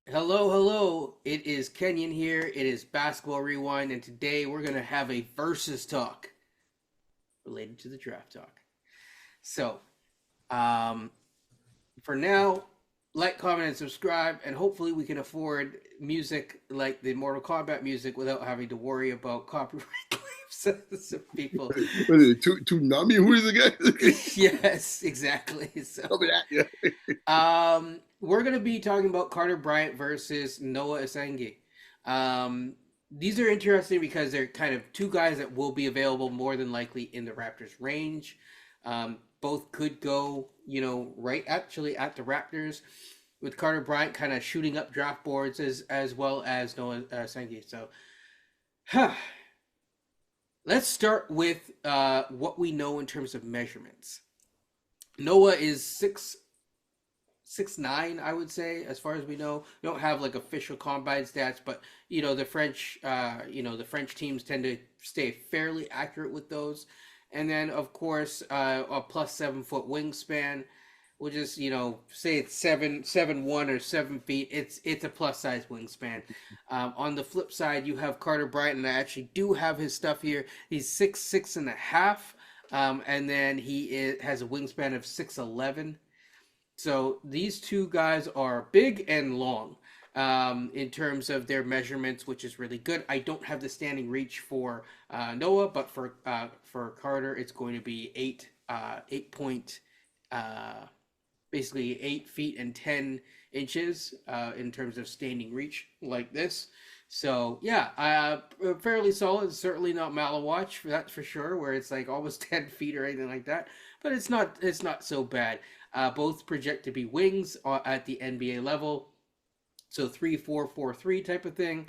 Hello, hello. It is Kenyon here. It is Basketball Rewind, and today we're going to have a versus talk related to the draft talk. So, um, for now, like, comment, and subscribe, and hopefully we can afford music like the Mortal Kombat music without having to worry about copyright claims. Some people. What is it? Toonami? Who is the guy? Yes, exactly. So, Tell me that. Yeah. we're going to be talking about Carter Bryant versus Noah Essengue. Um, these are interesting because they're kind of two guys that will be available more than likely in the Raptors range. Both could go, right actually at the Raptors, with Carter Bryant kind of shooting up draft boards as well as Noah Essengue. So, let's start with what we know in terms of measurements. Noah is 6'9", I would say, as far as we know. We don't have like official combine stats, but the French teams tend to stay fairly accurate with those. And then of course a plus 7 foot wingspan, which is say it's 7'1" or 7 feet. It's a plus size wingspan. On the flip side, you have Carter Bryant, and I actually do have his stuff here. He's 6'6.5", and then has a wingspan of 6'11". So these two guys are big and long in terms of their measurements, which is really good. I don't have the standing reach for Noah, but for Carter, it's going to be 8 point, uh, basically 8 feet and 10 inches in terms of standing reach, like this. So yeah, fairly solid. Certainly not Malawatch, that's for sure, where it's like almost 10 feet or anything like that. But it's not so bad. Both project to be wings at the NBA level, so 3-4-4-3 type of thing.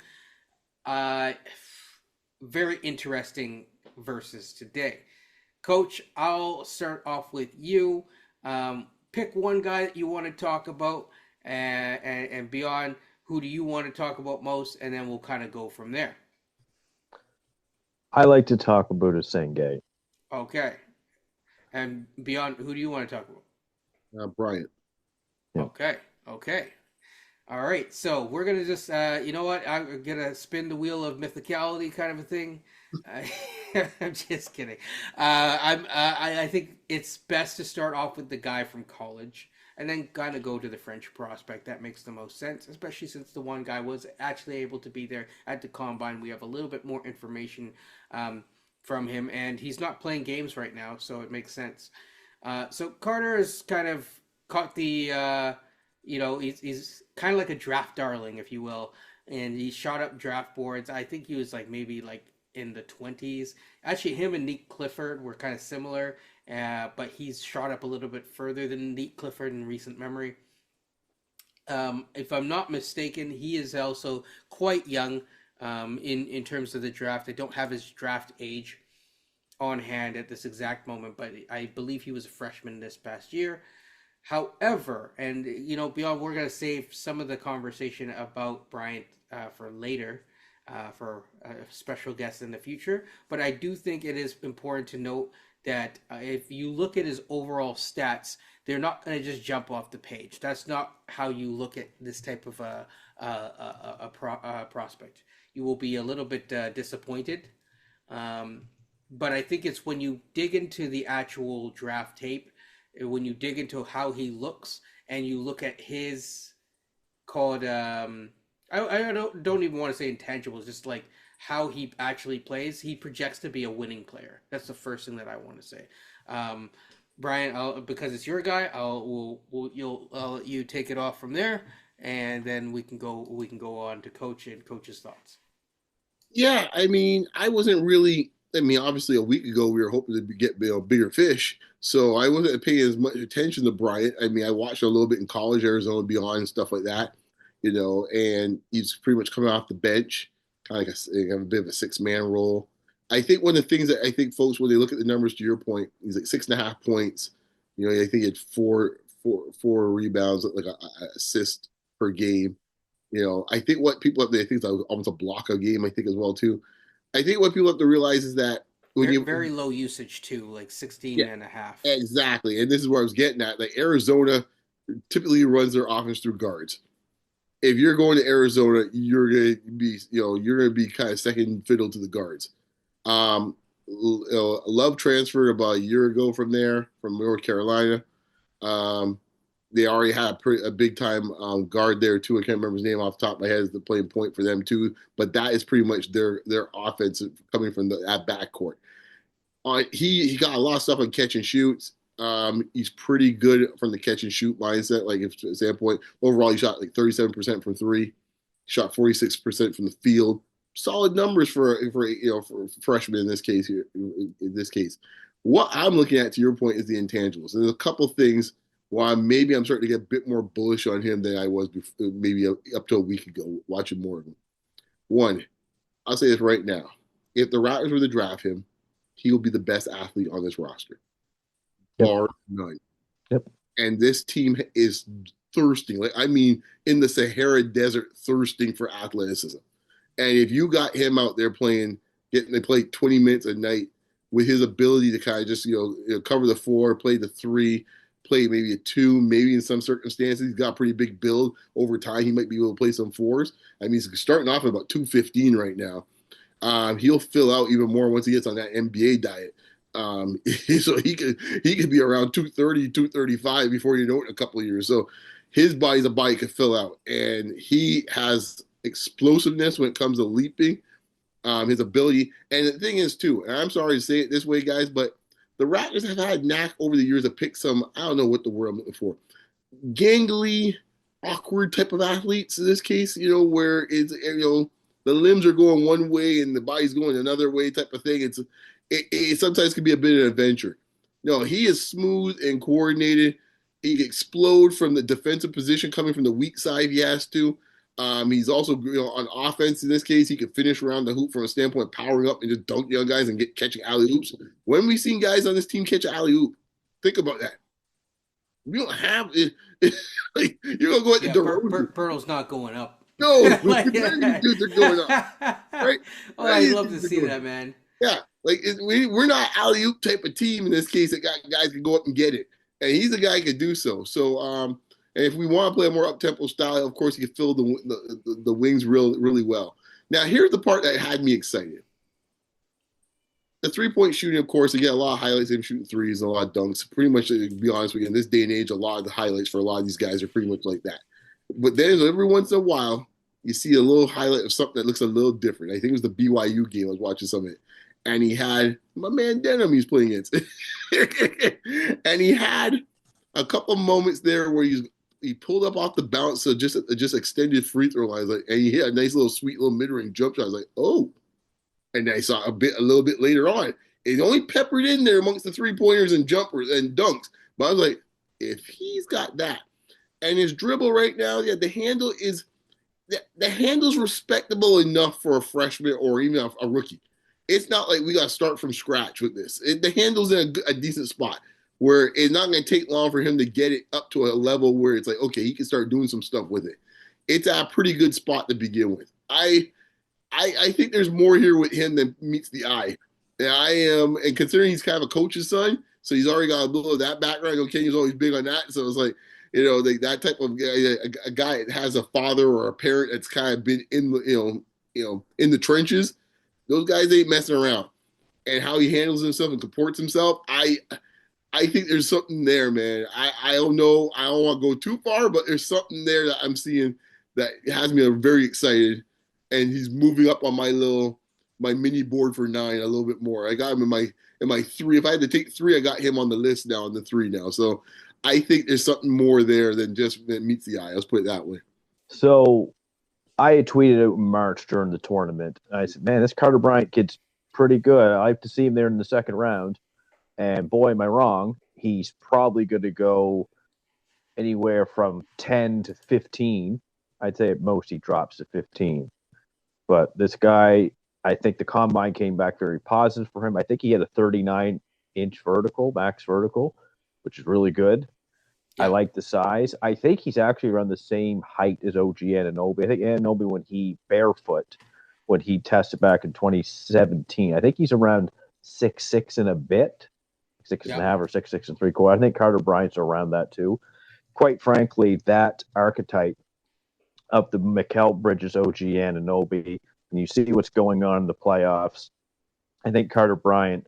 Uh, Very interesting versus today. Coach, I'll start off with you. Pick one guy that you want to talk about, and beyond, who do you want to talk about most, and then we'll kind of go from there. I like to talk about Esenge. Okay. And beyond, who do you want to talk about? Bryant. Yeah. Okay. Okay. All right, so we're gonna just, you know what? I'm gonna spin the wheel of mythicality, kind of a thing. Uh, I'm just kidding. I think it's best to start off with the guy from college, and then kind of go to the French prospect. That makes the most sense, especially since the one guy was actually able to be there at the combine. We have a little bit more information from him, and he's not playing games right now, so it makes sense. So Carter has kind of caught the. He's kind of like a draft darling, if you will, and he shot up draft boards. I think he was like maybe like in the 20s. Actually, him and Nick Clifford were kind of similar, but he's shot up a little bit further than Nick Clifford in recent memory. If I'm not mistaken, he is also quite young in terms of the draft. I don't have his draft age on hand at this exact moment, but I believe he was a freshman this past year. However, and beyond, we're going to save some of the conversation about Bryant for later, for a special guest in the future. But I do think it is important to note that if you look at his overall stats, they're not going to just jump off the page. That's not how you look at this type of prospect. You will be a little bit disappointed. Um, but I think it's when you dig into the actual draft tape, when you dig into how he looks, and you look at his called I don't even want to say intangibles, just like how he actually plays. He projects to be a winning player. That's the first thing that I want to say. um Brian, because it's your guy, I'll let you take it off from there, and then we can go on to coach's thoughts. Yeah, I mean, I wasn't really. I mean, obviously, a week ago we were hoping to get bigger fish, so I wasn't paying as much attention to Bryant. I mean, I watched a little bit in college, Arizona Beyond, and stuff like that, and he's pretty much coming off the bench, kind of like a bit of a six-man role. I think one of the things that I think folks, when they look at the numbers, to your point, he's like 6.5 points. I think he had four rebounds, like a assist per game. I think what people have, they think it's almost a block a game, I think, as well too. I think what people have to realize is that when Very, you, very low usage too, like yeah, 16 and a half. exactly, and this is where I was getting at. Like Arizona typically runs their offense through guards. if you're going to Arizona, you're gonna be kind of second fiddle to the guards. Love transferred about a year ago from there, from North Carolina. Um, they already had a big time guard there too. I can't remember his name off the top of my head. Is the playing point for them too, but that is pretty much their offense coming from that backcourt. He got a lot of stuff on catch and shoots. He's pretty good from the catch and shoot mindset. Like if standpoint, overall he shot like 37% from three, shot 46% from the field. Solid numbers for a freshman in this case here. In this case, what I'm looking at to your point is the intangibles. There's a couple things why maybe I'm starting to get a bit more bullish on him than I was before, maybe up to a week ago watching more of him. One, I'll say this right now: if the Raptors were to draft him, he will be the best athlete on this roster, Yep. bar none. Yep. And this team is thirsting. Like I mean, in the Sahara Desert, thirsting for athleticism. And if you got him out there getting to play 20 minutes a night with his ability to kind of just cover the floor, play the three, play maybe a two, maybe in some circumstances he's got a pretty big build over time. He might be able to play some fours. I mean, he's starting off at about 215 right now. He'll fill out even more once he gets on that NBA diet. So he could be around 230, 235 before you know it in a couple of years. So his body's a body could fill out, and he has explosiveness when it comes to leaping. His ability, and the thing is too, and I'm sorry to say it this way, guys, but the Raptors have had knack over the years to pick some, I don't know what the word I'm looking for, gangly, awkward type of athletes in this case, where it's, the limbs are going one way and the body's going another way type of thing. It sometimes can be a bit of an adventure. No, he is smooth and coordinated. He can explode from the defensive position coming from the weak side if he has to. He's also on offense in this case. He can finish around the hoop from a standpoint of powering up and just dunk young guys and catching alley oops. When we seen guys on this team catch an alley oop, think about that. We don't have it. Like, you're gonna go at the DeRozan. Pirtle's not going up. No, Like, many dudes are going up. Right? Oh, I'd love to see that, man. Yeah, like we're not alley oop type of team in this case that guys can go up and get it, and he's a guy who can do so. So, and if we want to play a more up tempo style, of course, he can fill the wings really well. Now, here's the part that had me excited. The 3-point shooting, of course, you get a lot of highlights of him shooting threes and a lot of dunks. Pretty much, to be honest with you, in this day and age, a lot of the highlights for a lot of these guys are pretty much like that. But then every once in a while, you see a little highlight of something that looks a little different. I think it was the BYU game. I was watching some of it. And he had my man Denham he's playing against. And he had a couple moments there where he pulled up off the bounce, so just extended free throw lines, and he hit a nice little sweet little mid-range jump shot. I was like, oh. And I saw a little bit later on. It's only peppered in there amongst the 3-pointers and jumpers and dunks. But I was like, if he's got that, and his dribble right now, yeah, the handle's respectable enough for a freshman or even a rookie. It's not like we got to start from scratch with this. The handle's in a decent spot where it's not going to take long for him to get it up to a level where it's like, okay, he can start doing some stuff with it. It's at a pretty good spot to begin with. I think there's more here with him than meets the eye. And and considering he's kind of a coach's son, so he's already got a little of that background. Kenny's always big on that. So it's like, that type of a guy that has a father or a parent that's kind of been in in the trenches. Those guys ain't messing around. And how he handles himself and comports himself, I think there's something there, man. I don't know. I don't want to go too far, but there's something there that I'm seeing that has me very excited. And he's moving up on my mini board for 9 a little bit more. I got him in my 3. If I had to take 3, I got him on the list now on the 3 now. So I think there's something more there than just that meets the eye. Let's put it that way. So I had tweeted out in March during the tournament. I said, man, this Carter Bryant kid's pretty good. I like to see him there in the second round. And boy, am I wrong. He's probably going to go anywhere from 10 to 15. I'd say at most he drops to 15. But this guy, I think the combine came back very positive for him. I think he had a 39-inch vertical, max vertical, which is really good. Yeah. I like the size. I think he's actually around the same height as OG Anunoby. I think Anunoby, when he tested back in 2017, I think he's around 6'6" and a bit, 6.5 or 6'6" and 3/4. I think Carter Bryant's around that too. Quite frankly, that archetype of the Mikal Bridges, OG Anunoby, and you see what's going on in the playoffs, I think Carter Bryant,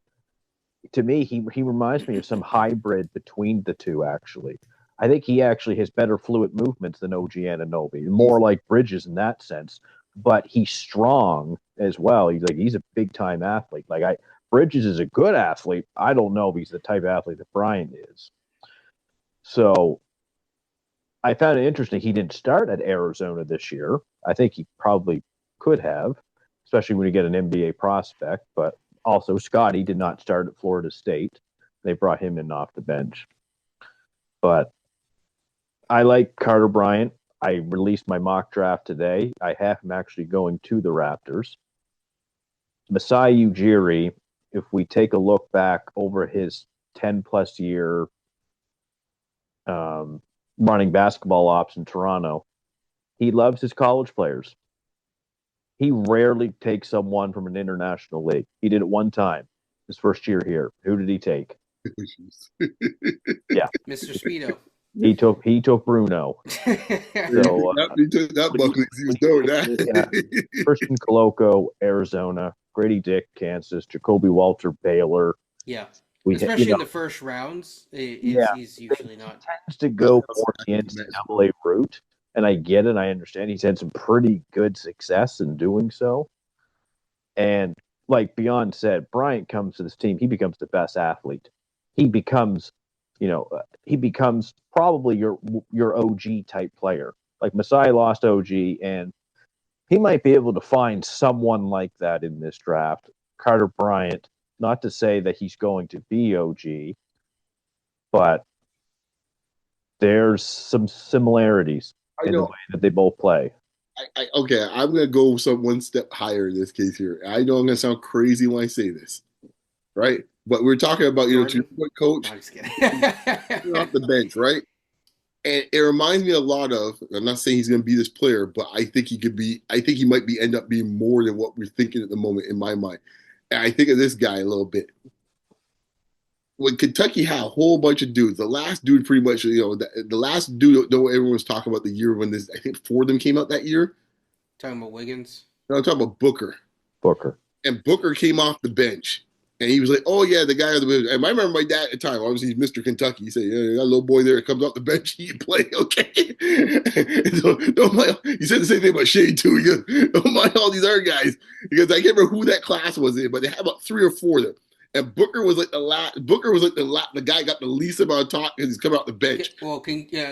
to me, he reminds me of some hybrid between the two, actually. I think he actually has better fluid movements than OG Anunoby, more like Bridges in that sense. But he's strong as well. He's a big time athlete. Bridges is a good athlete. I don't know if he's the type of athlete that Bryant is. So I found it interesting he didn't start at Arizona this year. I think he probably could have, especially when you get an NBA prospect. But also, Scotty did not start at Florida State. They brought him in off the bench. But I like Carter Bryant. I released my mock draft today. I have him actually going to the Raptors. Masai Ujiri, if we take a look back over his 10-plus year running basketball ops in Toronto, he loves his college players. He rarely takes someone from an international league. He did it one time, his first year here. Who did he take? Yeah, Mr. Speedo. He took Bruno. So he took that Buckley. He was doing that. Christian Coloco, Arizona. Grady Dick, Kansas. Jacoby Walter, Baylor. Yeah. Especially in the first rounds, he's usually not. He tends to go more the NCAA route, and I get it. I understand. He's had some pretty good success in doing so. And like Beyond said, Bryant comes to this team. He becomes the best athlete. He becomes probably your OG type player. Like Masai lost OG, and he might be able to find someone like that in this draft. Carter Bryant, not to say that he's going to be OG, but there's some similarities in the way that they both play. Okay, I'm going to go one step higher in this case here. I know I'm going to sound crazy when I say this, right? But we're talking about, to your point, coach, no, I'm just kidding. off the bench, right? And it reminds me a lot of, I'm not saying he's going to be this player, but I think he might end up being more than what we're thinking at the moment in my mind. And I think of this guy a little bit. When Kentucky had a whole bunch of dudes, the last dude pretty much, the last dude, everyone was talking about the year when I think 4 of them came out that year. Talking about Wiggins? No, I'm talking about Booker. And Booker came off the bench. And he was like, "Oh yeah, the guy on the bench." And I remember my dad at the time. Obviously, he's Mr. Kentucky. He said, "Yeah, that little boy there that comes off the bench, he can play, okay." So don't mind. He said the same thing about Shea too. He goes, "Don't mind all these other guys," because I can't remember who that class was in, but they had about 3 or 4 of them. And Booker was like the guy got the least amount of talk because he's coming off the bench. Well,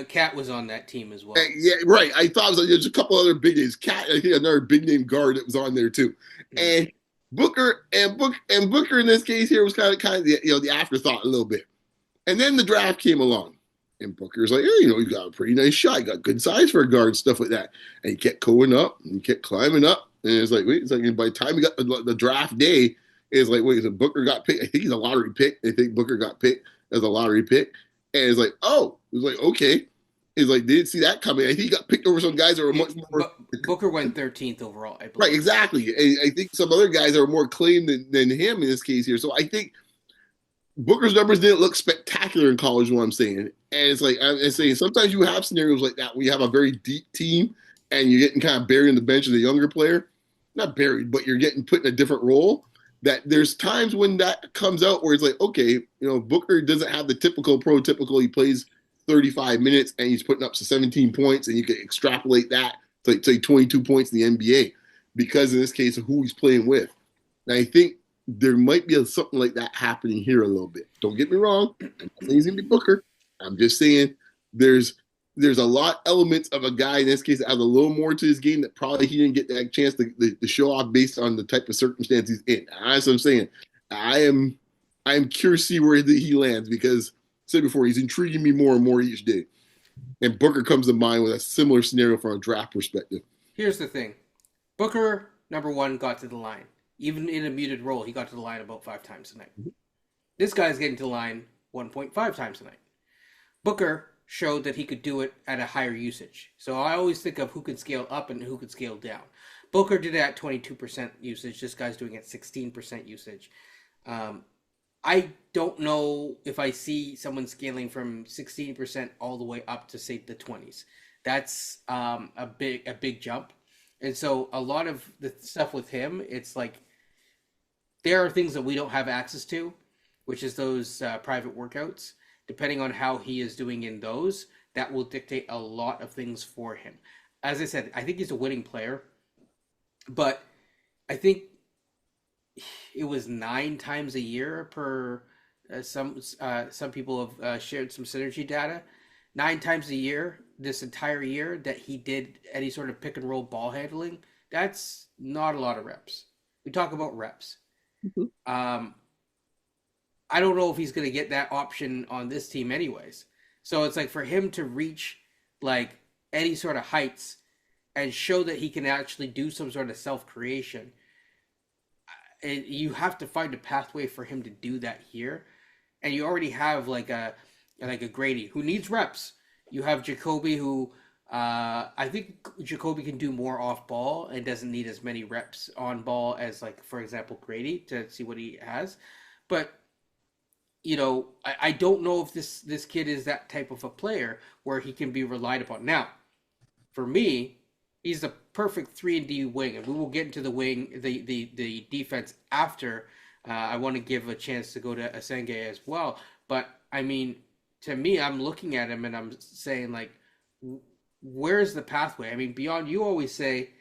Cat was on that team as well. And, yeah, right. I thought it was there's a couple other big names. Cat, I think another big name guard that was on there too, and. Booker in this case here was kind of the afterthought a little bit, and then the draft came along, and Booker's like, hey, he's got a pretty nice shot, he got good size for a guard, and stuff like that, and he kept going up, and he kept climbing up, and it's like, wait, it's like, and by the time he got the draft day, it's like, wait, so Booker got picked. I think he's a lottery pick. I think Booker got picked as a lottery pick, and it's like, oh, it was like, okay. It's like, didn't see that coming. I think he got picked over some guys that were much more. Booker went 13th overall, I believe. Right, exactly. And I think some other guys are more claimed than him in this case here. So I think Booker's numbers didn't look spectacular in college, what I'm saying. And it's like, I'm saying sometimes you have scenarios like that where you have a very deep team and you're getting kind of buried in the bench as a younger player. Not buried, but you're getting put in a different role. That there's times when that comes out where it's like, okay, Booker doesn't have the prototypical, he plays 35 minutes and he's putting up 17 points, and you can extrapolate that to say 22 points in the NBA because in this case of who he's playing with. And I think there might be something like that happening here a little bit. Don't get me wrong. I'm not saying he's going to be Booker. I'm just saying there's a lot elements of a guy in this case that has a little more to his game that probably he didn't get that chance to show off based on the type of circumstances he's in. That's what I'm saying. I am curious to see where he lands because said before, he's intriguing me more and more each day. And Booker comes to mind with a similar scenario from a draft perspective. Here's the thing. Booker, number 1, got to the line. Even in a muted role, he got to the line about 5 times a night. This guy's getting to the line 1.5 times a night. Booker showed that he could do it at a higher usage. So I always think of who could scale up and who could scale down. Booker did it at 22% usage. This guy's doing it at 16% usage. I don't know if I see someone scaling from 16% all the way up to, say, the 20s. that's a big jump. And so a lot of the stuff with him, it's like there are things that we don't have access to, which is those private workouts. Depending on how he is doing in those, that will dictate a lot of things for him. As I said, I think he's a winning player, but I think it was 9 times a year per some people have shared some synergy data. 9 times a year, this entire year, that he did any sort of pick and roll ball handling. That's not a lot of reps. We talk about reps. Mhm. I don't know if he's going to get that option on this team, anyways. So it's like for him to reach like any sort of heights and show that he can actually do some sort of self creation, you have to find a pathway for him to do that here. And you already have like a Grady who needs reps. You have Jacoby who I think Jacoby can do more off ball and doesn't need as many reps on ball as, like, for example, Grady, to see what he has. But I don't know if this kid is that type of a player where he can be relied upon. Now, for me, he's the perfect 3-and-D wing, and we will get into the wing, the defense after. I want to give a chance to go to Essengue as well. But I mean, to me, I'm looking at him and I'm saying, like, where's the pathway? I mean, beyond, you always say,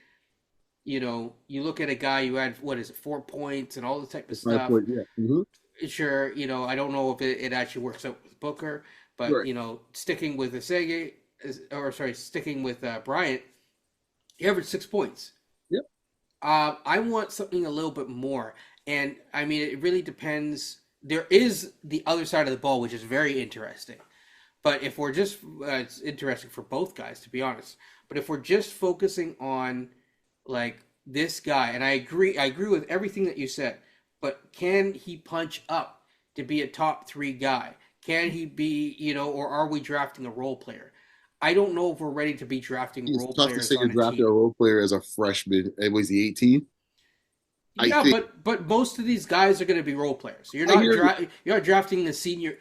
you look at a guy who had, what is it, 4 points and all the type of stuff. Yeah. Mm-hmm. Sure, I don't know if it actually works out with Booker, but Right. Sticking with Esege, sticking with Bryant, he averaged 6 points. Yep. I want something a little bit more, and I mean, it really depends. There is the other side of the ball, which is very interesting. But if we're just, it's interesting for both guys, to be honest. But if we're just focusing on, like, this guy, and I agree with everything that you said. But can he punch up to be a top 3 guy? Can he be, or are we drafting a role player? I don't know if we're ready to be drafting It's role tough to players say you're on a drafting a team. role player as a freshman. And was he 18? I Yeah, think. but most of these guys are going to be role players. So I hear you. you're not drafting the senior.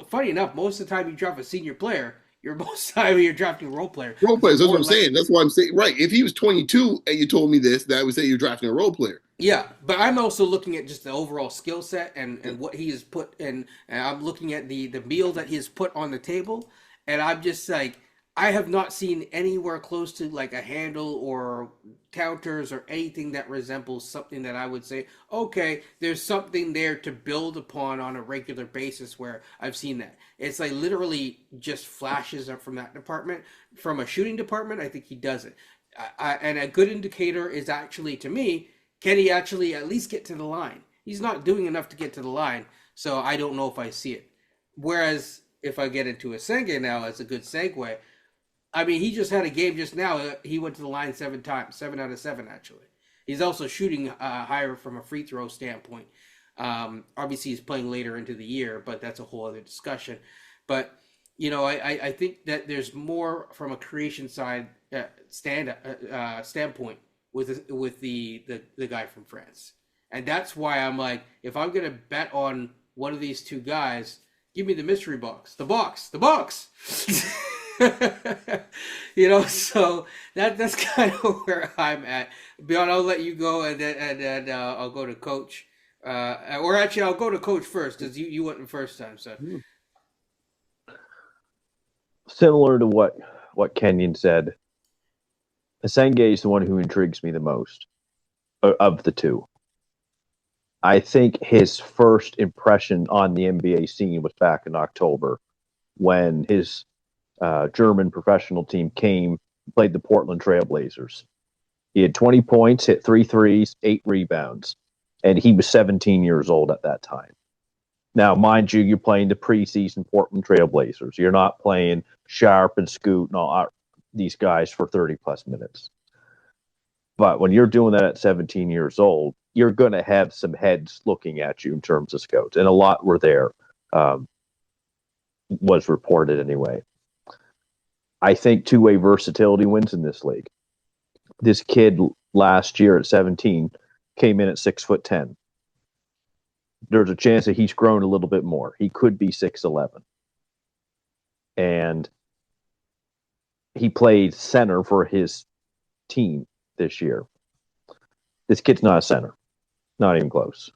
Funny enough, most of the time you draft a senior player, most of the time you're drafting a role player. Role players. That's what Or I'm like, saying. That's why I'm saying. Right. If he was 22 and you told me this, then I would say you're drafting a role player. yeah, but I'm also looking at just the overall skill set and Yeah. what he has put in. And I'm looking at the meal that he has put on the table, and I'm just like, I have not seen anywhere close to like a handle or counters or anything that resembles something that I would say, okay, there's something there to build upon on a regular basis where I've seen that. It's like literally just flashes up from that department. From a shooting department, I think he does it. And a good indicator is actually, to me, can he actually at least get to the line? He's not doing enough to get to the line, so I don't know if I see it. Whereas if I get into Essengue now, as a good segue, I mean, he just had a game just now. He went to the line 7 times, 7 out of 7 actually. He's also shooting higher from a free throw standpoint. Obviously, he's playing later into the year, but that's a whole other discussion. But I think that there's more from a creation side standpoint with the guy from France, and that's why I'm like, if I'm gonna bet on one of these two guys, give me the mystery box, the box. So that's kind of where I'm at. Beyond, I'll let you go, and then I'll go to Coach. Or actually, I'll go to Coach first because you went the first time. So Similar to what Kenyon said, Asenge is the one who intrigues me the most of the two. I think his first impression on the NBA scene was back in October when his German professional team played the Portland Trailblazers. He had 20 points, hit 3 threes, 8 rebounds, and he was 17 years old at that time. Now, mind you, you're playing the preseason Portland Trailblazers. You're not playing Sharp and Scoot and all these guys for 30-plus minutes. But when you're doing that at 17 years old, you're going to have some heads looking at you in terms of scouts, and a lot were there, was reported anyway. I think two-way versatility wins in this league. This kid last year at 17 came in at 6'10". There's a chance that he's grown a little bit more. He could be 6'11". And he played center for his team this year. This kid's not a center, not even close.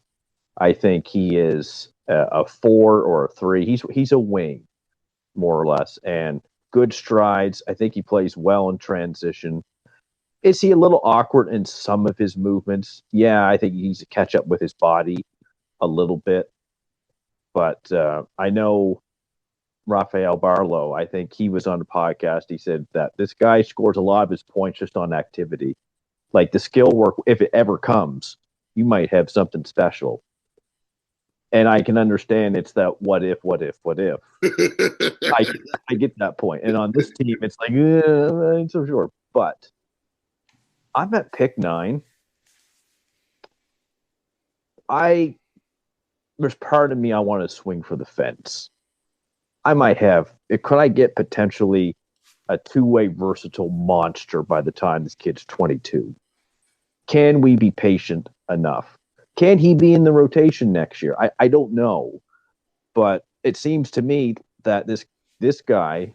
I think he is a 4 or a 3. He's a wing, more or less, and good strides. I think he plays well in transition. Is he a little awkward in some of his movements? Yeah, I think he needs to catch up with his body a little bit. But I know Rafael Barlow, I think he was on the podcast. He said that this guy scores a lot of his points just on activity. Like the skill work, if it ever comes, you might have something special. And I can understand it's that what if. I get that point. And on this team, it's like, I ain't so sure. But I'm at pick 9. There's part of me I want to swing for the fence. I might have. Could I get potentially a 2-way versatile monster by the time this kid's 22? Can we be patient enough? Can he be in the rotation next year? I don't know, but it seems to me that this guy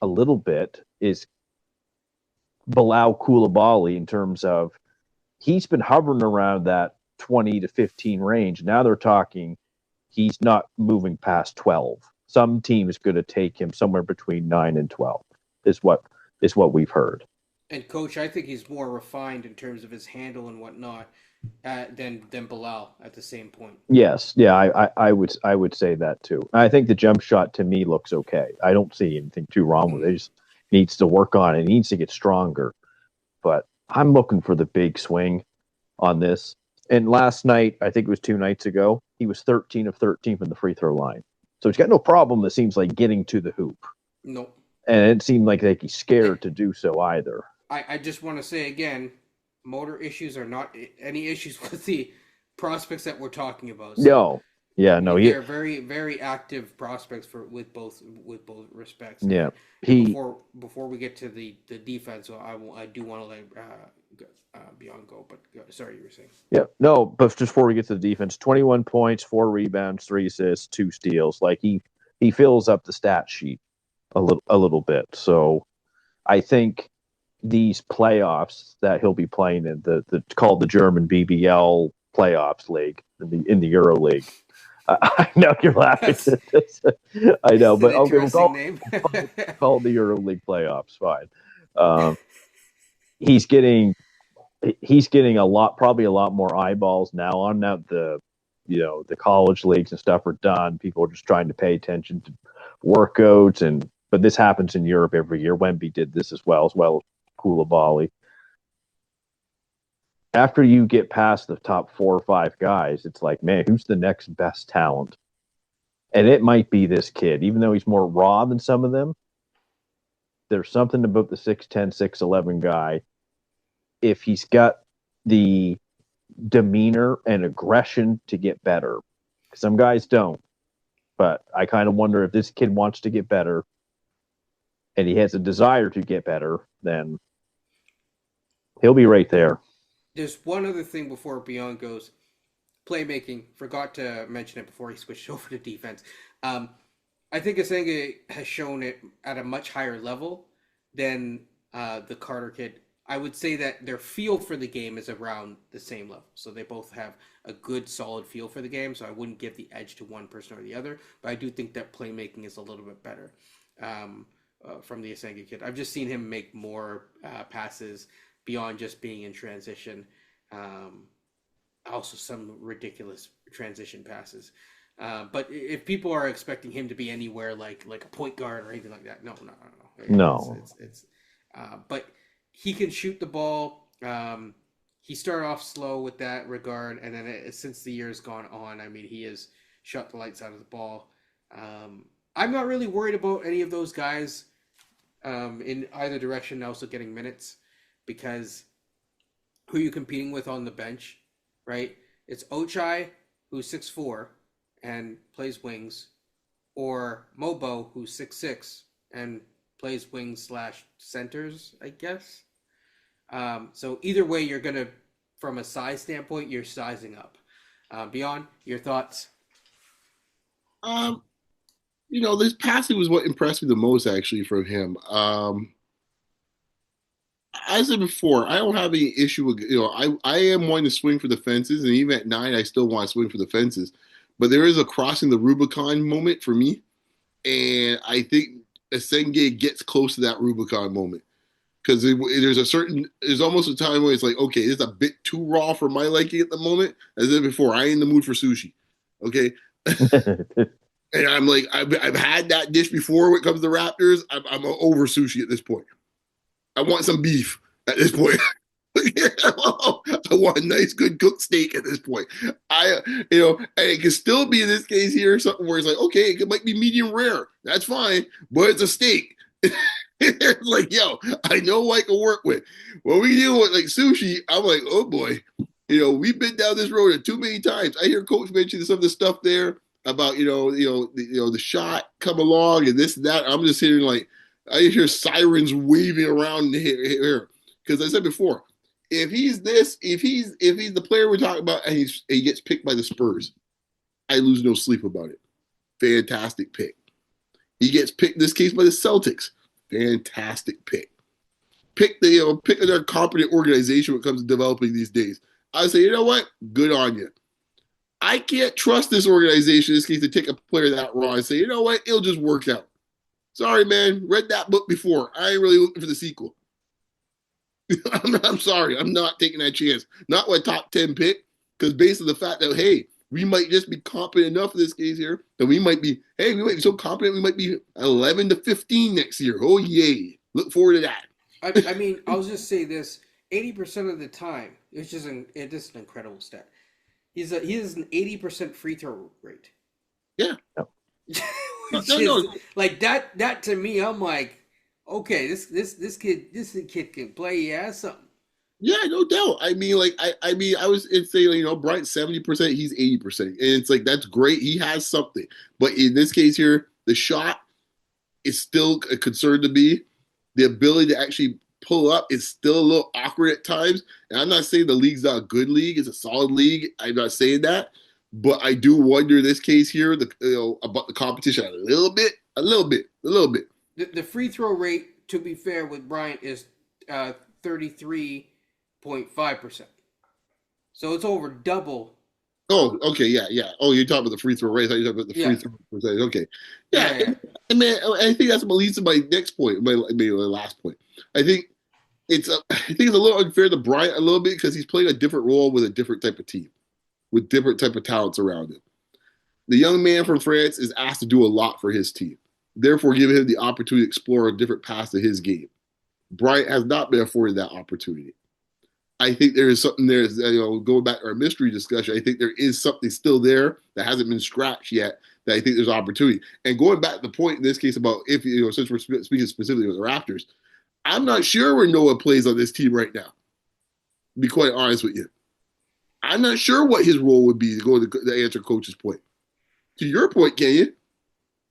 a little bit is Bilal Koulibaly in terms of he's been hovering around that 20 to 15 range. Now they're talking he's not moving past 12. Some team is going to take him somewhere between 9 and 12 is what we've heard. And coach, I think he's more refined in terms of his handle and whatnot than Bilal at the same point. Yes, yeah, I would say that too. I think the jump shot to me looks okay. I don't see anything too wrong with it. He just needs to work on it. He needs to get stronger. But I'm looking for the big swing on this. And last night, I think it was 2 nights ago, he was 13 of 13 from the free throw line. So he's got no problem, it seems like, getting to the hoop. Nope. And it seemed like he's scared to do so either. I just want to say again, motor issues are not any issues with the prospects that we're talking about. So no. Yeah, no. They're very, very active prospects with both respects. Yeah. Before we get to the defense, so I do want to let Beyond go, but sorry, you were saying. Yeah, no, but just before we get to the defense, 21 points, 4 rebounds, 3 assists, 2 steals. Like he fills up the stat sheet a little bit. So I think these playoffs that he'll be playing in the called the German BBL playoffs league in the Euro League. I know you're laughing. I know, but okay, we'll call the Euro League playoffs. Fine. He's getting probably a lot more eyeballs now on now the college leagues and stuff are done. People are just trying to pay attention to workouts but this happens in Europe every year. Wemby did this as well as Koulibaly. After you get past the top 4 or 5 guys, it's like, man, who's the next best talent? And it might be this kid, even though he's more raw than some of them. There's something about the 6'10", 6'11" guy. If he's got the demeanor and aggression to get better, some guys don't. But I kind of wonder if this kid wants to get better and he has a desire to get better, then he'll be right there. There's one other thing before Beyond goes. Playmaking. Forgot to mention it before he switched over to defense. I think Essengue has shown it at a much higher level than the Carter kid. I would say that their feel for the game is around the same level. So they both have a good, solid feel for the game. So I wouldn't give the edge to one person or the other. But I do think that playmaking is a little bit better from the Essengue kid. I've just seen him make more passes beyond just being in transition. Also some ridiculous transition passes. But if people are expecting him to be anywhere like a point guard or anything like that, no. It's but he can shoot the ball. He started off slow with that regard, and then since the year's gone on, I mean, he has shot the lights out of the ball. I'm not really worried about any of those guys in either direction also getting minutes, because who are you competing with on the bench, right? It's Ochai, who's 6'4", and plays wings, or Mobo, who's 6'6", and plays wings / centers, I guess. So either way, you're going to, from a size standpoint, you're sizing up. Beyond, your thoughts? This passing was what impressed me the most, actually, from him. I said before, I don't have any issue with I am wanting to swing for the fences, and even at 9, I still want to swing for the fences. But there is a crossing the Rubicon moment for me, and I think Essengue gets close to that Rubicon moment because there's almost a time where it's like, okay, this is a bit too raw for my liking at the moment. As I said before, I ain't in the mood for sushi. Okay, and I'm like, I've had that dish before when it comes to Raptors. I'm over sushi at this point. I want some beef at this point. I want a nice, good cooked steak at this point. And it can still be in this case here something where it's like, okay, it might be medium rare. That's fine, but it's a steak. It's like, yo, I know what I can work with. When we deal with like sushi, I'm like, oh boy, we've been down this road too many times. I hear Coach mention some of the stuff there about the shot come along and this and that. I'm just hearing like I hear sirens waving around here because I said before, if he's the player we're talking about and he gets picked by the Spurs, I lose no sleep about it. Fantastic pick. He gets picked in this case by the Celtics. Fantastic pick. Pick their competent organization when it comes to developing these days. I say, you know what? Good on you. I can't trust this organization in this case to take a player that raw and say, you know what? It'll just work out. Sorry, man. Read that book before. I ain't really looking for the sequel. I'm sorry. I'm not taking that chance. Not with a top 10 pick, because based on the fact that, hey, we might just be competent enough in this case here that we might be so competent we might be 11 to 15 next year. Oh, yay. Look forward to that. I mean, I'll just say this: 80% of the time, it's just an incredible stat. He has an 80% free throw rate. Yeah. No. Like that to me, I'm like, okay, this kid can play. He has something. Yeah, no doubt. I mean, like, I was saying, Bryant 70%, he's 80%, and it's like that's great. He has something, but in this case here, the shot is still a concern to me. The ability to actually pull up is still a little awkward at times. And I'm not saying the league's not a good league; it's a solid league. I'm not saying that, but I do wonder in this case here, about the competition a little bit. The free throw rate, to be fair, with Bryant is 33.5%. So it's over double. Oh, okay, yeah. Oh, you're talking about the free throw rate. I thought you were talking about the free throw percentage. Okay, yeah. I mean, I think that's what leads to my next point, maybe my last point. I think it's a little unfair to Bryant a little bit because he's playing a different role with a different type of team, with different type of talents around him. The young man from France is asked to do a lot for his team, therefore giving him the opportunity to explore a different path to his game. Bryant has not been afforded that opportunity. I think there is something there, going back to our mystery discussion, I think there is something still there that hasn't been scratched yet that I think there's opportunity. And going back to the point in this case about since we're speaking specifically of the Raptors, I'm not sure where Noah plays on this team right now, to be quite honest with you. I'm not sure what his role would be to go to answer Coach's point. To your point, Kenyon,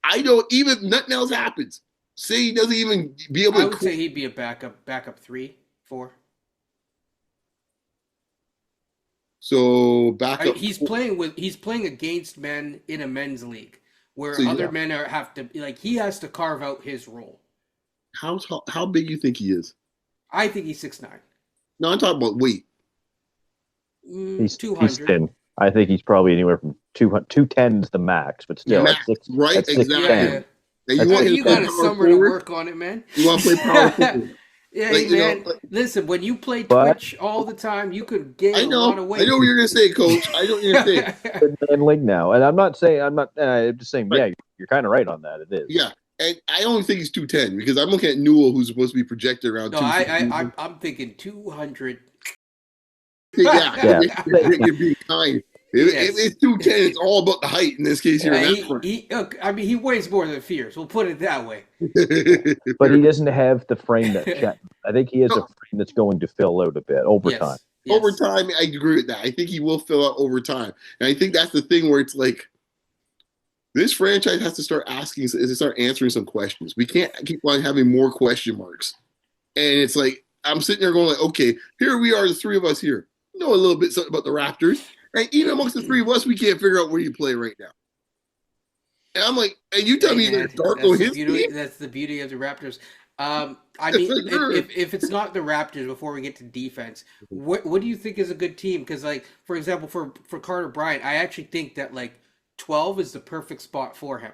I don't even, if nothing else happens, say he doesn't even be able to. I would say he'd be a backup 3, 4. So backup. He's playing against men in a men's league where other men he has to carve out his role. How big you think he is? I think he's 6'9". No, I'm talking about weight. He's 200. He's thin. I think he's probably anywhere from 210 is the max, but still, max, right? Exactly. Yeah. You got a summer to work on it, man. You want to play power forward? Yeah, man. Listen, when you play Twitch all the time, you could gain a lot of weight. I know what you're gonna say, Coach. I know what you're gonna say. Man league now, and I'm just saying. Right. Yeah, you're kind of right on that. It is. Yeah, and I only think he's 210 because I'm looking at Newell, who's supposed to be projected around. No, I'm thinking 200. Yeah. You're being kind. If it's 210, it's all about the height in this case here. He weighs more than Fierce. We'll put it that way. But he doesn't have the frame that Chet. I think he has a frame that's going to fill out a bit over time. Yes. Over time, I agree with that. I think he will fill out over time. And I think that's the thing where it's like, this franchise has to start answering some questions. We can't keep on having more question marks. And it's like, I'm sitting there going like, okay, here we are, the three of us here. Know a little bit something about the Raptors. And even amongst the three of us, we can't figure out where you play right now. And I'm like, and you tell me there's dark on his team? That's the beauty of the Raptors. I mean, if it's not the Raptors, before we get to defense, what do you think is a good team? Because, like, for example, for Carter Bryant, I actually think that like 12 is the perfect spot for him.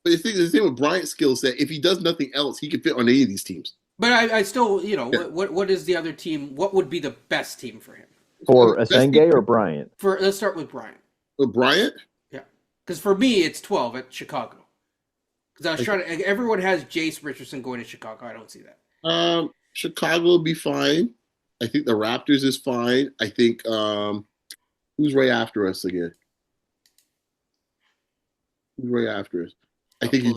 But the thing with Bryant's skill set, if he does nothing else, he can fit on any of these teams. But I still, Yeah. what is the other team? What would be the best team for him? For Best Essengue team or Bryant? Let's start with Bryant. for Bryant. Yeah, because for me, it's 12 at Chicago. Because I was trying to. Everyone has Jace Richardson going to Chicago. I don't see that. Chicago will be fine. I think the Raptors is fine. I think who's right after us again? Who's right after us? I think he's.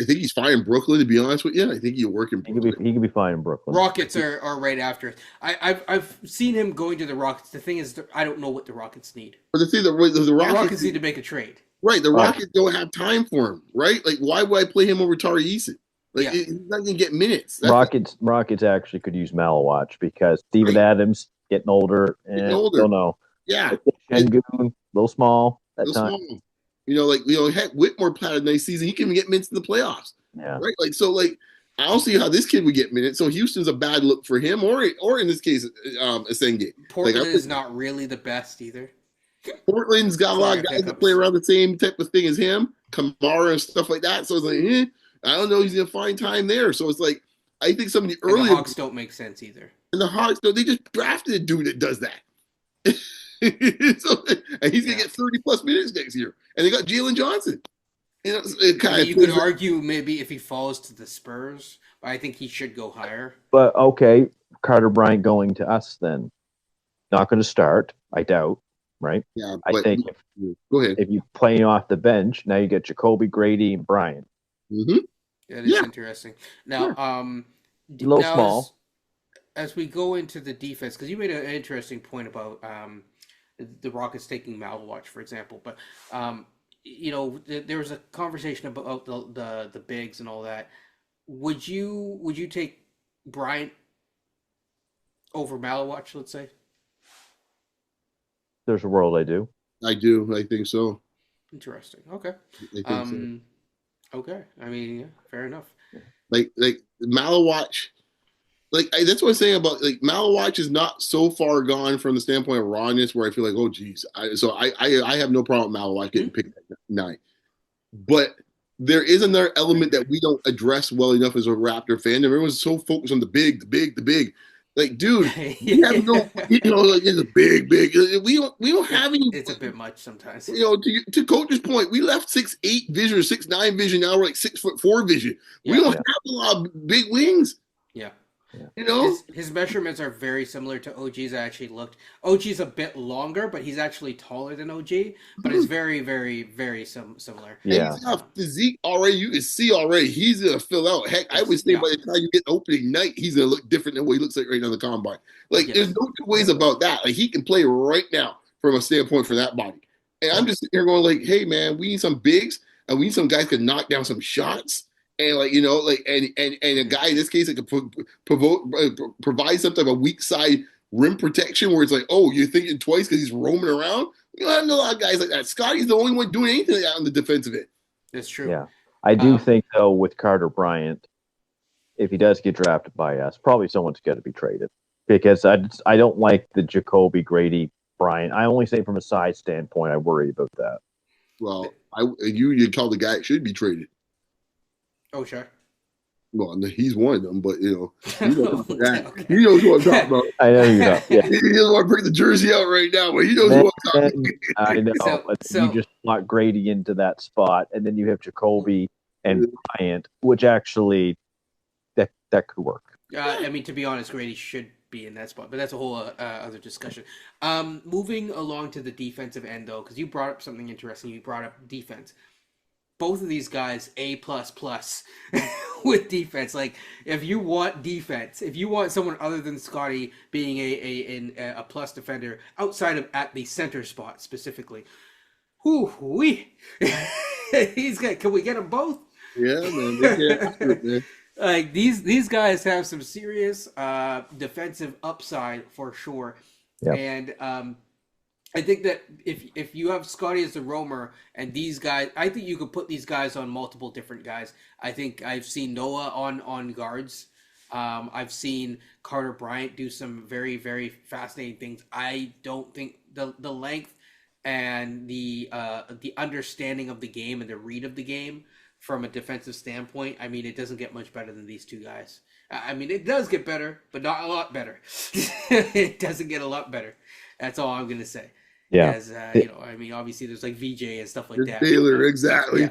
I think he's fine in Brooklyn. To be honest with you, I think he'll work in Brooklyn. He could be fine in Brooklyn. Rockets are right after. I've seen him going to the Rockets. The thing is, I don't know what the Rockets need. But the thing, the Rockets need to make a trade. Right, the Rockets don't have time for him. Right, like why would I play him over Tari Eason? Like he's not gonna get minutes. Rockets actually could use Malawatch because Steven Adams getting older and don't know. Yeah, Şengün, a little small at times. Small. Heck, Whitmore played a nice season. He can even get minutes in the playoffs. Yeah. Right. I don't see how this kid would get minutes. So Houston's a bad look for him, or in this case, Essengue. Portland is not really the best either. Portland's got a lot of guys that play around the same type of thing as him, Kamara and stuff like that. So it's like, I don't know. He's gonna find time there. So it's like, I think some of the early Hawks don't make sense either. And the Hawks, they just drafted a dude that does that. And he's gonna get 30+ minutes next year, and they got Jalen Johnson. You could argue maybe if he falls to the Spurs, but I think he should go higher. But okay, Carter Bryant going to us then. Not going to start, I doubt. Right? Yeah, I think go ahead. If you play off the bench, now you get Jacoby, Grady, and Bryant. Mm-hmm. That is interesting. Now, a little small. As we go into the defense, because you made an interesting point about the Rockets taking Malawatch, for example, but there was a conversation about the bigs and all that. Would you take Bryant over Malawatch, let's say? There's a world I do. I do. I think so. Interesting. Okay. I think so. Okay. I mean, yeah, fair enough. Like Malawatch. That's what I'm saying about Malawatch is not so far gone from the standpoint of rawness where I feel like, oh geez. I have no problem with Malawatch getting picked at 9. But there is another element that we don't address well enough as a Raptor fan. Everyone's so focused on the big. Like, dude, we have no, it's a big. We don't have any. It's a bit much sometimes. To Coach's point, we left 6'8" vision or 6'9" vision. Now we're like 6'4" vision. We don't have a lot of big wings. Yeah. Yeah. His measurements are very similar to OG's. I actually looked. OG's a bit longer, but he's actually taller than OG. But it's very, very, very similar. Yeah. And he's got physique already. You can see already he's gonna fill out. Heck, I would say by the time you get opening night, he's gonna look different than what he looks like right now in the combine. There's no two ways about that. He can play right now from a standpoint for that body. And I'm just sitting here going hey man, we need some bigs and we need some guys who can knock down some shots. And and a guy in this case that could provide some type of weak side rim protection where it's like, oh, you're thinking twice because he's roaming around. You don't have a lot of guys like that. Scotty's the only one doing anything like that on the defensive end. That's true. Yeah, I do think though with Carter Bryant, if he does get drafted by us, probably someone's got to be traded because I don't like the Jacoby, Grady, Bryant. I only say from a size standpoint, I worry about that. Well, you call the guy that should be traded. Oh, sure. Well, he's one of them, but he knows what I'm talking about. I know you're not. Yeah. He doesn't want to bring the jersey out right now, but he knows what I'm talking about. I know. You just slot Grady into that spot, and then you have Jacoby and Bryant, which actually that could work. I mean, to be honest, Grady should be in that spot, but that's a whole other discussion. Moving along to the defensive end, though, because you brought up something interesting. You brought up defense. Both of these guys, A++ with defense. Like, if you want defense, if you want someone other than Scotty being a plus defender outside of at the center spot specifically, he's got. Can we get them both? Yeah, man. Like these guys have some serious defensive upside for sure. Yep. And I think that if you have Scotty as the roamer and these guys, I think you could put these guys on multiple different guys. I think I've seen Noah on guards. I've seen Carter Bryant do some very very fascinating things. I don't think the length and the understanding of the game and the read of the game from a defensive standpoint. I mean, it doesn't get much better than these two guys. I mean, it does get better, but not a lot better. It doesn't get a lot better. That's all I'm gonna say. Yeah. As you know, I mean, obviously there's like VJ and stuff like that. Baylor, exactly. Yeah,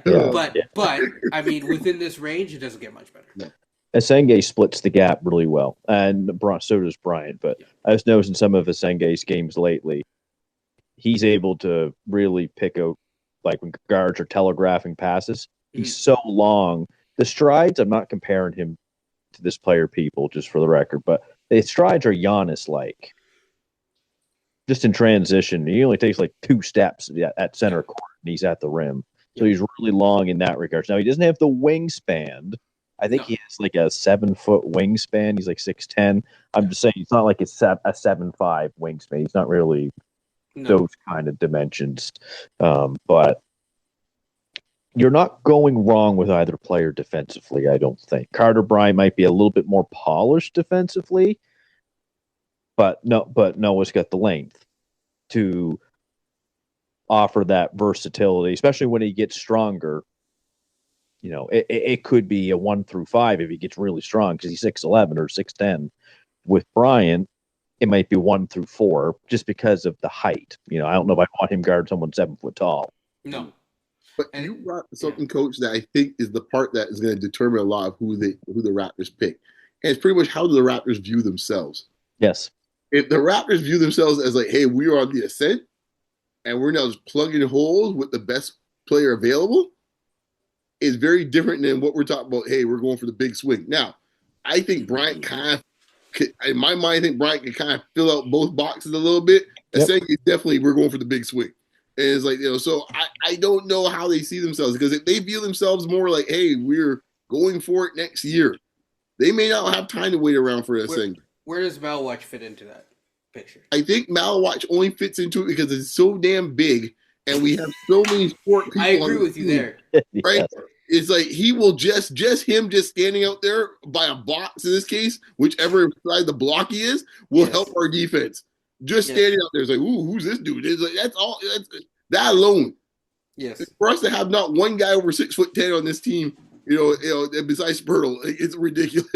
Yeah. but I mean, within this range, it doesn't get much better. No. Essengue splits the gap really well, and so does Bryant. But I was noticing some of Essengue's games lately, he's able to really pick out, like when guards are telegraphing passes, he's so long. The strides, I'm not comparing him to this player, people, just for the record, but the strides are Giannis-like. Just in transition, he only takes like 2 steps at center court, and he's at the rim. So he's really long in that regard. Now, he doesn't have the wingspan. I think he has like a 7-foot wingspan. He's like 6'10". I'm just saying he's not like a 7'5" wingspan. He's not really those kind of dimensions. But you're not going wrong with either player defensively, I don't think. Carter Bryant might be a little bit more polished defensively, but Noah's got the length to offer that versatility, especially when he gets stronger. You know, it could be a 1 through 5 if he gets really strong because he's 6'11" or 6'10". With Bryant, it might be 1 through 4 just because of the height. You know, I don't know if I want him guard someone 7 foot tall. No. But you brought something, Coach, that I think is the part that is going to determine a lot of who the Raptors pick. And it's pretty much how do the Raptors view themselves. Yes. If the Raptors view themselves as like, hey, we are on the ascent, and we're now just plugging holes with the best player available, is very different than what we're talking about. Hey, we're going for the big swing. Now, I think Bryant in my mind, I think Bryant can kind of fill out both boxes a little bit. Yep. Saying definitely we're going for the big swing. And it's like, you know, so I don't know how they see themselves, because if they view themselves more like, hey, we're going for it next year, they may not have time to wait around for this thing. Where does Malwatch fit into that picture? I think Malwatch only fits into it because it's so damn big, and we have so many sport people. I agree with you there. Right? Yeah. It's like he will just him standing out there by a box in this case, whichever side the block he is, will help our defense. Just standing out there is like, ooh, who's this dude? It's like that's all. That alone. Yes. For us to have not one guy over 6'10" on this team, you know, besides Spurtle, it's ridiculous.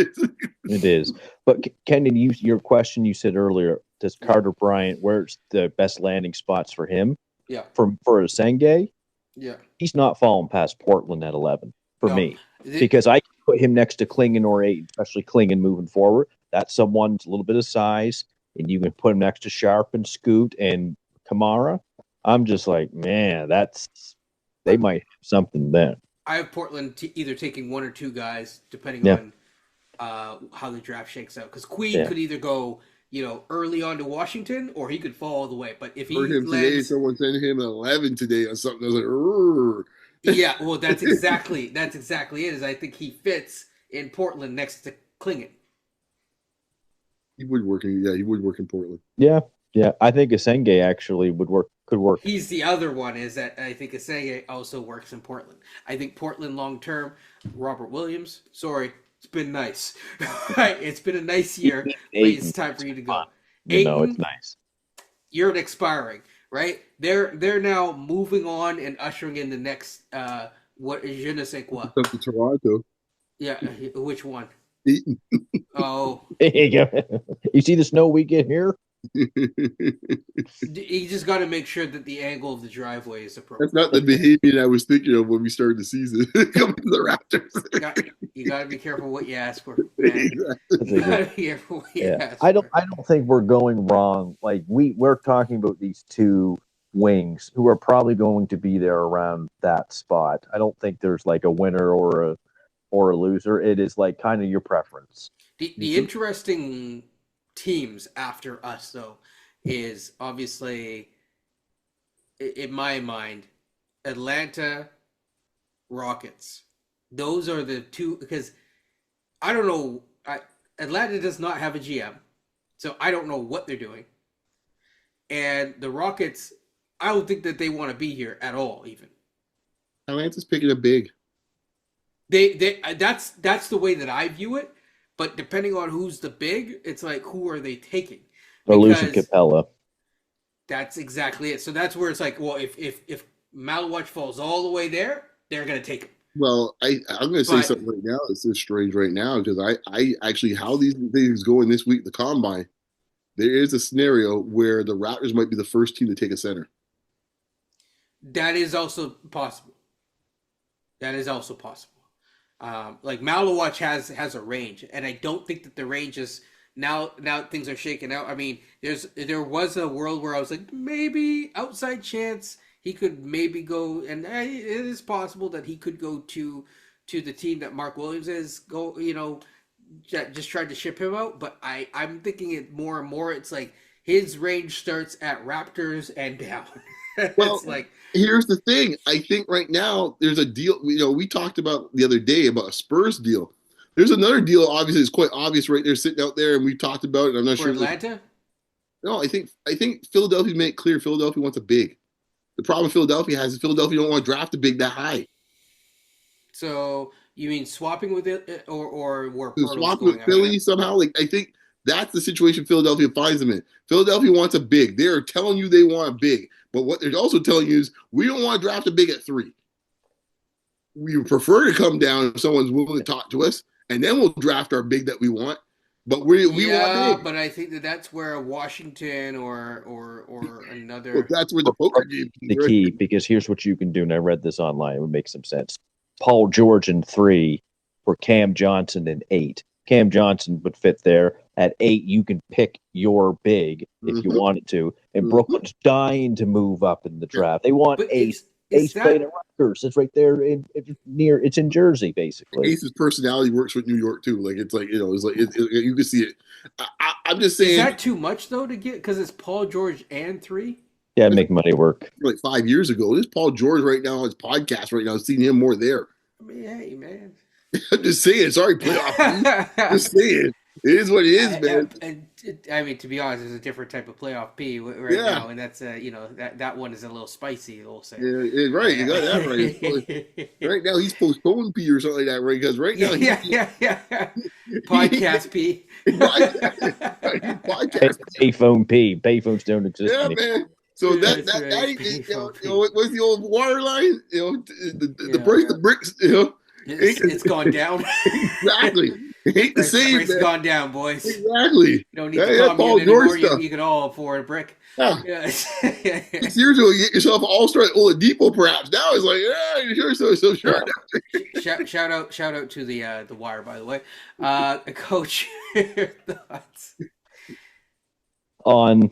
It is. But Kendon, your question you said earlier, does Carter Bryant, where's the best landing spots for him? Yeah. For Essengue? Yeah. He's not falling past Portland at 11 for me. Because I can put him next to Klingon or 8, especially Klingon moving forward. That's someone's a little bit of size, and you can put him next to Sharp and Scoot and Kamara. I'm just like, man, they might have something there. I have Portland either taking 1 or 2 guys, depending on how the draft shakes out. Because Queen could either go, you know, early on to Washington, or he could fall all the way. But if he heard him today, someone sent him an 11 today or something. I was like, "Rrr." Yeah, well, that's exactly it. Is I think he fits in Portland next to Klingon. He would work in Portland. Yeah. I think Essengue actually could work. He's the other one, is that I think Essengue also works in Portland. I think Portland long term, Robert Williams, sorry, it's been nice. Right? It's been a nice year, but it's time for you to go. No, it's nice. You're expiring, right? They're now moving on and ushering in the next what is je ne sais quoi. Up to Toronto. Yeah, which one? Eaton. Oh. You see the snow we get here? You just got to make sure that the angle of the driveway is appropriate. That's not the behavior I was thinking of when we started the season. Coming to the Raptors. You got to be careful what you ask for. Exactly. I don't think we're going wrong. Like we're talking about these 2 wings who are probably going to be there around that spot. I don't think there's like a winner or a loser. It is like kind of your preference. The interesting teams after us, though, is obviously, in my mind, Atlanta, Rockets. Those are the 2, because I don't know. Atlanta does not have a GM, so I don't know what they're doing. And the Rockets, I don't think that they want to be here at all. Even Atlanta's picking a big. that's the way that I view it. But depending on who's the big, it's like who are they taking? They're losing Because Capella. that's exactly it. So that's where it's like, well, if Malawach falls all the way there, they're gonna take him. Well, I'm going to say But something right now. It's just strange right now because I actually how these things going this week, the combine. There is a scenario where the Raptors might be the first team to take a center. that is also possible. That is also possible. Like Malawach has a range, and I don't think that the range is now things are shaking out. I mean, there was a world where I was like maybe outside chance he could maybe go, and it is possible that he could go to the team that Mark Williams is go. Just tried to ship him out, but I'm thinking it more and more. It's like his range starts at Raptors and down. Well, It's like here's the thing. I think right now there's a deal. We talked about the other day about a Spurs deal. There's another deal. Obviously, it's quite obvious right there, sitting out there, and we talked about it. I'm not for sure. Atlanta. No, I think Philadelphia made it clear. Philadelphia wants a big. The problem Philadelphia has is Philadelphia don't want to draft a big that high. So you mean swapping with it, or where To Porto's swap with going? Philly somehow, like I think that's the situation Philadelphia finds them in. Philadelphia wants a big. They are telling you they want a big, but what they're also telling you is we don't want to draft a big at 3. We prefer to come down if someone's willing to talk to us, and then we'll draft our big that we want. But we want Yeah, big. but I think that's where Washington or Well, another. that's where the poker game The right? key, because here's what you can do, and I read this online. It would make some sense. Paul George in 3 for Cam Johnson in 8. Cam Johnson would fit there. At 8, you can pick your big if you Mhm. wanted to. And Mhm. Brooklyn's dying to move up in the draft. They want But Ace. is Ace played that at Rutgers. It's right there it's in Jersey, basically. Ace's personality works with New York too. Like it's like it's like you can see it. I'm just is saying, that too much though to get because it's Paul George and 3? Yeah, make money work. like 5 years ago. This Paul George right now on his podcast right now. Seeing him more there. I mean, hey man. I'm just saying. Sorry, playoff. Just saying. It is what it is, man. I mean, to be honest, it's a different type of playoff P right Yeah. now, and that's that one is a little spicy. We'll say. Yeah, right. You got that right. Right now he's postponed P or something like that, right? Because right now yeah. Podcast P. podcast. Payphone P. Payphones don't exist Yeah, anymore. man. So That's that right. what's the old water line? The Yeah. price of bricks. It's gone down. Exactly. Ain't the same. Price gone down, boys. Exactly. You don't need Yeah, to yeah, commune Paul anymore. George stuff. You can all afford a brick. Yeah. Yeah. 6 years ago, you get yourself an all-star at Oladipo, perhaps. Now it's like, yeah, sure, so sure. shout out to the Wire, by the way. Coach, your thoughts On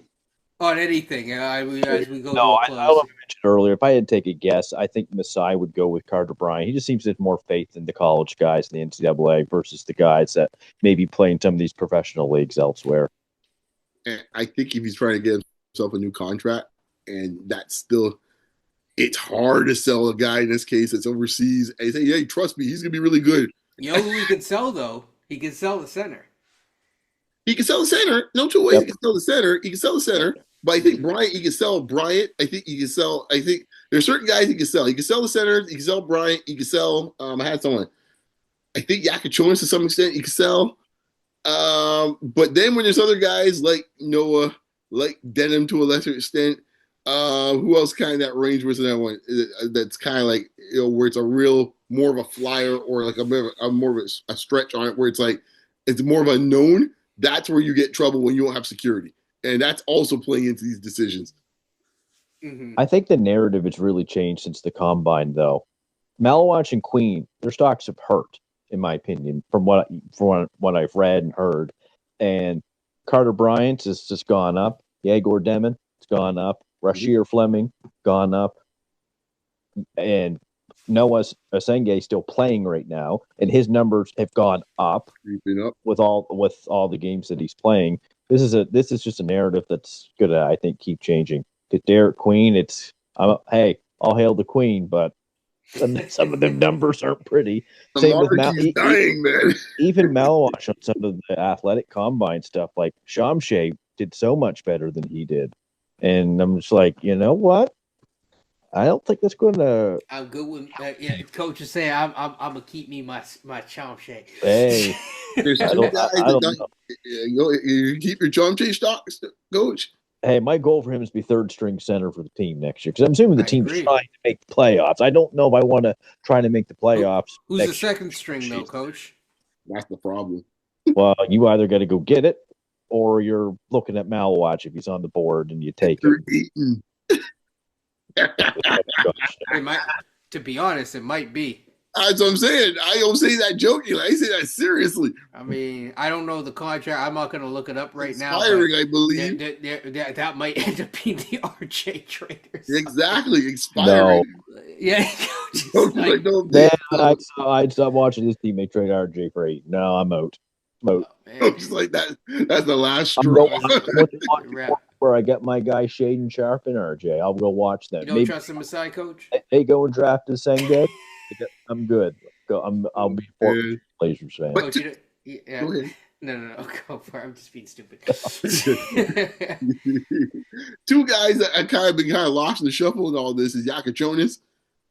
on anything as we go No, to a I close. mentioned earlier, if I had to take a guess, I think Masai would go with Carter Bryant. He just seems to have more faith in the college guys in the NCAA versus the guys that maybe play in some of these professional leagues elsewhere. And I think if he's trying to get himself a new contract, and that's still, it's hard to sell a guy in this case that's overseas and say, hey, trust me, he's going to be really good. You know who he could sell, though? He could sell the center. He can sell the center. No two ways. Yep. He can sell the center. He can sell the center. But I think Bryant, he can sell Bryant. I think there's certain guys he can sell. He can sell the center. He can sell Bryant. He can sell, I had someone. I think Yakachonis to some extent he can sell. But then when there's other guys like Noah, like Denham to a lesser extent, who else kind of that range was in that one? That's kind of like, where it's a real, more of a flyer or like a more of a stretch on it where it's like, it's more of a known. That's where you get trouble when you don't have security. And that's also playing into these decisions. Mm-hmm. I think the narrative has really changed since the combine, though. Malawach and Queen, their stocks have hurt, in my opinion, from what I've read and heard. And Carter Bryant has just gone up. Yegor Demon, it's gone up. Rasheer Fleming, gone up. And Noah Essengue is still playing right now, and his numbers have gone up Creeping up. with all the games that he's playing. This is just a narrative that's gonna, I think, keep changing. Because Derek Queen, hey, I'll hail the Queen, but some of them numbers aren't pretty. The Same with monarchy's dying, man. even Malawach on some of the athletic combine stuff. Like Shamshay did so much better than he did. And I'm just like, you know what? I don't think that's going to. I'm good with coach is saying I'm gonna keep me my chomp shake. Hey, There's I two don't. guys I that don't know. you keep your John Chase stocks, coach. Hey, my goal for him is to be third string center for the team next year because I'm assuming the I team's agree. trying to make the playoffs. I don't know if I want to try to make the playoffs Who's the next year. second string though, coach? That's the problem. Well, you either got to go get it, or you're looking at Malwatch if he's on the board and you take You're him. eating. It might, to be honest, it might be. That's what I'm saying. I don't say that jokingly. I say that seriously. I mean, I don't know the contract. I'm not going to look it up right now, but Expiring, I believe. that might end up being the RJ traders. Exactly, expiring. Yeah, Coach is like, no, Man, I'd stop watching this team make trade RJ for 8. No, I'm out. man. Coach is like that. That's the last I'm straw. going to watch where I get my guy Shaden Sharp and RJ. I'll go watch them. You don't trust the Masai, coach? They go and draft Essengue. I'm good. I'll be for Yeah. Blazers fan. But Coach, yeah. Go ahead. No, go for it. I'm just being stupid. Two guys that I kind of been lost in the shuffle in all this is Yakachonis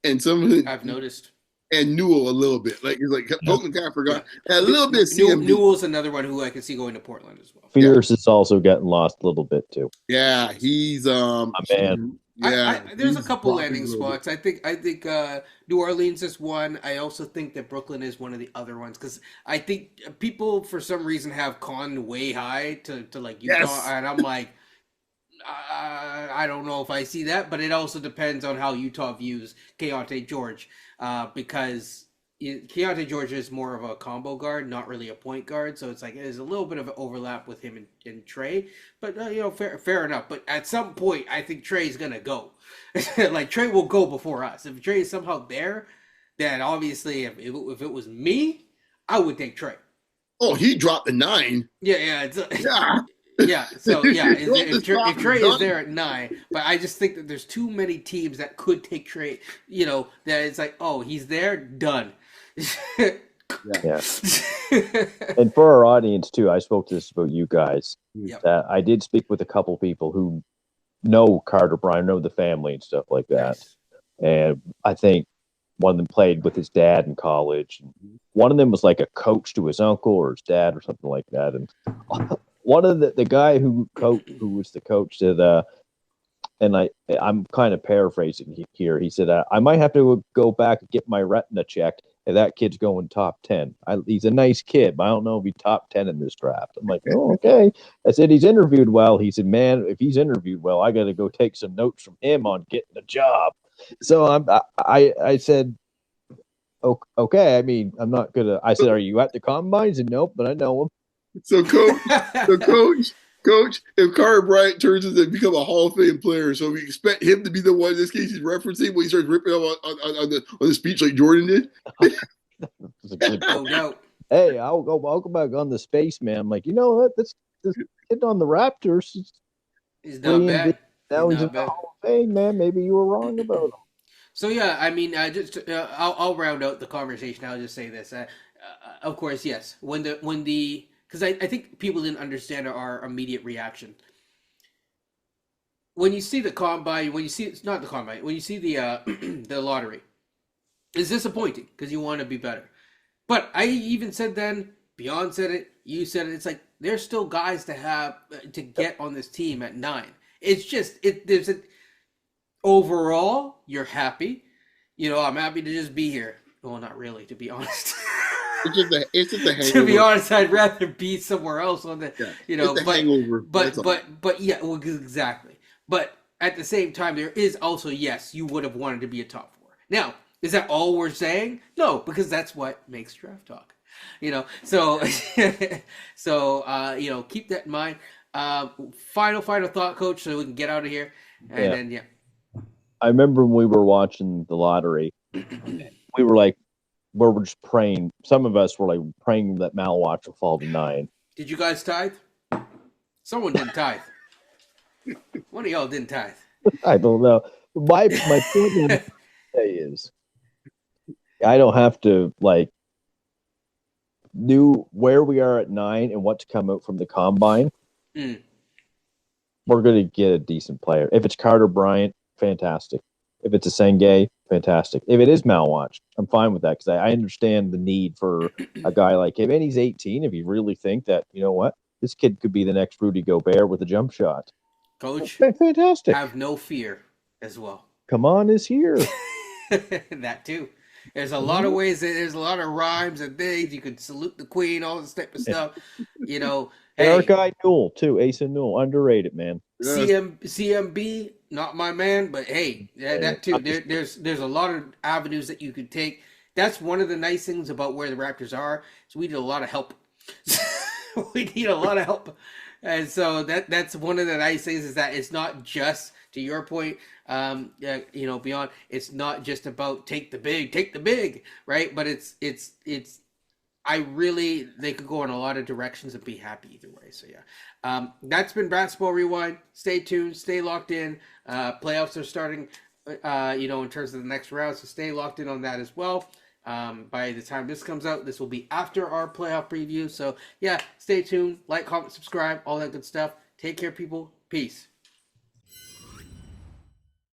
and some I've noticed. and Newell a little bit. Like he's like Oakland kind of forgot. And a little bit of CMB. Newell's another one who I can see going to Portland as well. Fierce is also getting lost a little bit too. Yeah, he's My man. Yeah, there's a couple dropping landing a little spots. I think New Orleans is one. I also think that Brooklyn is one of the other ones because I think people for some reason have Con way high to like Utah, Yes. and I'm like, I don't know if I see that, but it also depends on how Utah views Keontae George, because Keontae George is more of a combo guard, not really a point guard. So it's like there's a little bit of an overlap with him and Trey. But fair enough. But at some point, I think Trey's gonna go. Like Trey will go before us. If Trey is somehow there, then obviously, if it was me, I would take Trey. Oh, he dropped the 9. Yeah. Yeah. Yeah, so yeah, If if Trey is there at 9, but I just think that there's too many teams that could take Trey. That it's like, oh, he's there, done. Yeah. And for our audience too, I spoke to this about you guys. Yep. That I did speak with a couple people who know Carter Bryant, know the family and stuff like that. Nice. And I think one of them played with his dad in college. One of them was like a coach to his uncle or his dad or something like that. And one of the guy who was the coach said, and I'm kind of paraphrasing here. He said, I might have to go back and get my retina checked. And that kid's going top 10. He's a nice kid, but I don't know if he's top 10 in this draft. I'm like, oh, okay. I said, he's interviewed well. He said, man, if he's interviewed well, I got to go take some notes from him on getting a job. So I said, okay. I mean, I'm not going to. I said, are you at the combines? And nope, but I know him. So coach, if Carter Bryant turns into become a Hall of Fame player, so we expect him to be the one in this case he's referencing when he starts ripping up on the speech like Jordan did. No doubt. Hey, I'll go back on the spaceman. I'm like, you know what? This kid on the Raptors He's not bad. Now he's in the Hall of Fame, man. Maybe you were wrong about him. So yeah, I mean, I'll round out the conversation. I'll just say this. Of course, yes. Because I think people didn't understand our immediate reaction. When you see the combine, when you see the the lottery, it's disappointing because you want to be better. But I even said then, Beyond said it, you said it. It's like there's still guys to get on this team at 9. It's just overall you're happy. I'm happy to just be here. Well, not really, to be honest. It's just a hangover. To be honest, I'd rather be somewhere else on the, hangover. But yeah, well, exactly. But at the same time, there is also, yes, you would have wanted to be a top 4. Now, is that all we're saying? No, because that's what makes draft talk. So keep that in mind. Final thought, Coach, so we can get out of here. And then, yeah. I remember when we were watching the lottery, we were like, we're just praying. Some of us were like praying that Malwatch will fall to 9. Did you guys tithe? Someone didn't tithe. One of y'all didn't tithe. I don't know. My point is, I don't have to knew where we are at 9 and what to come out from the combine. we're going to get a decent player. If it's Carter Bryant, fantastic. If it's Essengue, fantastic. If it is Malwatch, I'm fine with that because I understand the need for a guy like him. And he's 18. If you really think that, you know what, this kid could be the next Rudy Gobert with a jump shot. Coach, Fantastic. have no fear as well. Come on is here. That too. There's a lot of ways. There's a lot of rhymes and things. You could salute the queen, all this type of stuff. You know, And our hey, guy Newell, too. Ace and Newell, underrated, man. CMB, not my man, but hey, that too. There's a lot of avenues that you could take. That's one of the nice things about where the Raptors are. So we need a lot of help. We need a lot of help, and so that's one of the nice things is that it's not just to your point. Beyond it's not just about take the big, right? But it's they could go in a lot of directions and be happy either way. So yeah, that's been Basketball Rewind. Stay tuned, stay locked in. Playoffs are starting, in terms of the next round, so stay locked in on that as well. By the time this comes out, this will be after our playoff preview. So yeah, stay tuned, like, comment, subscribe, all that good stuff. Take care, people. Peace.